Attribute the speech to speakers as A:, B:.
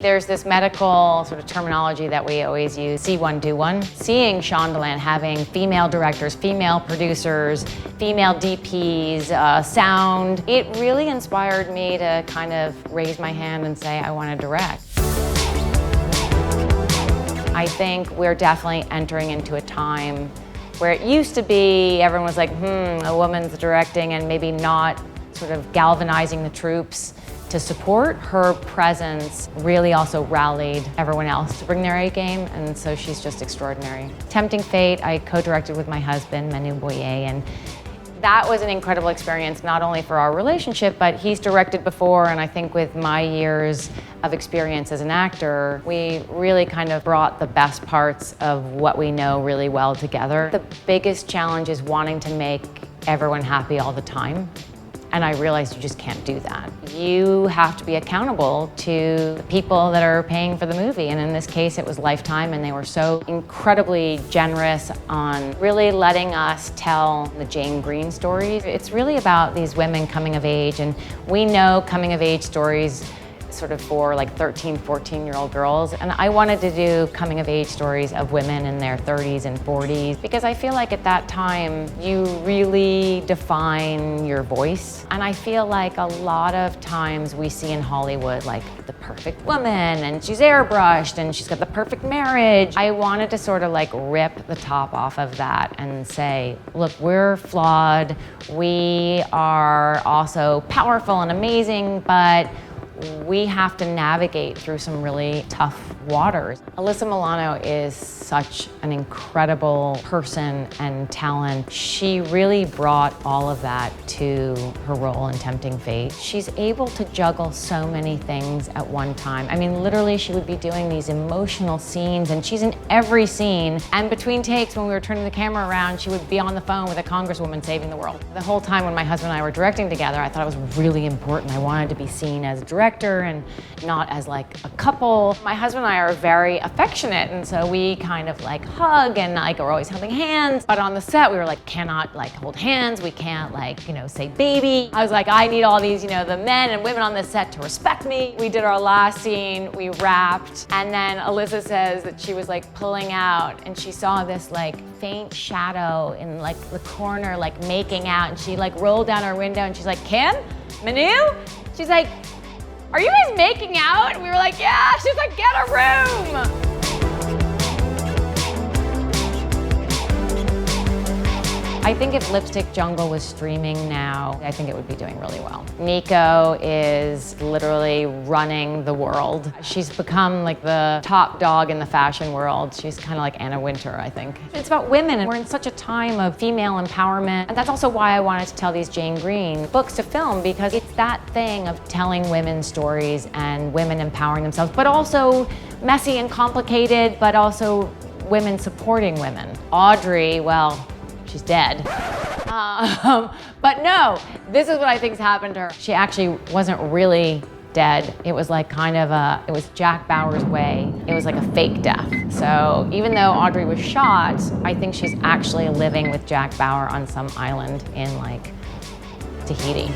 A: There's this medical sort of terminology that we always use, see one, do one. Seeing Shondaland having female directors, female producers, female DPs, sound, it really inspired me to kind of raise my hand and say, I want to direct. I think we're definitely entering into a time where it used to be everyone was like, a woman's directing, and maybe not sort of galvanizing the troops to support. Her presence really also rallied everyone else to bring their A game, and so she's just extraordinary. Tempting Fate, I co-directed with my husband, Manu Boyer, and that was an incredible experience, not only for our relationship, but he's directed before, and I think with my years of experience as an actor, we really kind of brought the best parts of what we know really well together. The biggest challenge is wanting to make everyone happy all the time. And I realized you just can't do that. You have to be accountable to the people that are paying for the movie. And in this case, it was Lifetime, and they were so incredibly generous on really letting us tell the Jane Green stories. It's really about these women coming of age, and we know coming of age stories sort of for like 13, 14-year-old girls. And I wanted to do coming of age stories of women in their 30s and 40s, because I feel like at that time, you really define your voice. And I feel like a lot of times we see in Hollywood like the perfect woman, and she's airbrushed, and she's got the perfect marriage. I wanted to sort of like rip the top off of that and say, look, we're flawed. We are also powerful and amazing, but we have to navigate through some really tough waters. Alyssa Milano is such an incredible person and talent. She really brought all of that to her role in Tempting Fate. She's able to juggle so many things at one time. I mean, literally, she would be doing these emotional scenes, and she's in every scene. And between takes, when we were turning the camera around, she would be on the phone with a congresswoman saving the world. The whole time when my husband and I were directing together, I thought it was really important. I wanted to be seen as a director and not as like a couple. My husband and I are very affectionate, and so we kind of like hug and like are always holding hands. But on the set, we were like, cannot like hold hands. We can't like, say baby. I was like, I need all these, the men and women on this set to respect me. We did our last scene, we wrapped, and then Alyssa says that she was like pulling out, and she saw this like faint shadow in like the corner, like making out, and she like rolled down her window, and she's like, Kim? Manu? She's like, are you guys making out? And we were like, yeah. She's like, get a room. I think if Lipstick Jungle was streaming now, I think it would be doing really well. Nico is literally running the world. She's become like the top dog in the fashion world. She's kind of like Anna Wintour, I think. It's about women, and we're in such a time of female empowerment. And that's also why I wanted to tell these Jane Green books to film, because it's that thing of telling women's stories and women empowering themselves, but also messy and complicated, but also women supporting women. Audrey, well, she's dead. But no, this is what I think's happened to her. She actually wasn't really dead. It was like kind of it was Jack Bauer's way. It was like a fake death. So even though Audrey was shot, I think she's actually living with Jack Bauer on some island in like Tahiti.